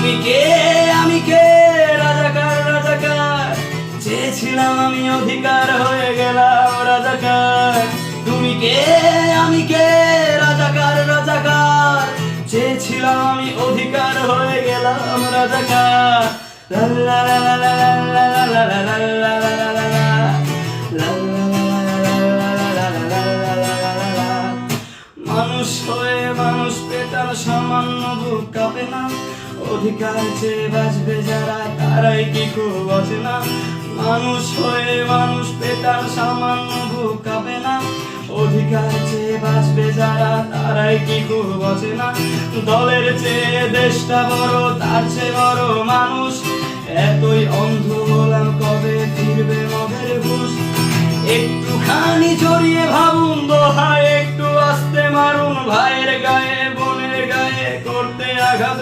তুমি কে আমি কে, রাজাকার রাজাকার, চেয়েছিলাম আমি অধিকার হয়ে গেলাম রাজাকার। তুমি কে আমি কে, রাজাকার রাজাকার, চেয়েছিলাম আমি অধিকার হয়ে গেলাম রাজাকার। লা লা লা লা লা লা লা লা লা লা লা লা লা লা। মানুষ হয়ে মানুষ পেটার সামান্য বুক কাঁপে না, অধিকার চেয়ে বাঁচবে যারা তারাই কি খুব বাঁচে না। মানুষ হয়ে মানুষ পেটার সামান্য বুক কাঁপে না, অধিকার চেয়ে বাঁচবে যারা তারাই কি খুব বাঁচে না। দলের চেয়ে দেশটা বড়, তার চেয়ে বড় মানুষ, এতই অন্ধ হলাম কবে ফিরবে মদের হুঁশ। একটুখানি জড়িয়ে ভাবুন দোহায়, একটু আস্তে মারুন ভাইয়ের গায়ে বোনের গায়ে করতে আঘাত।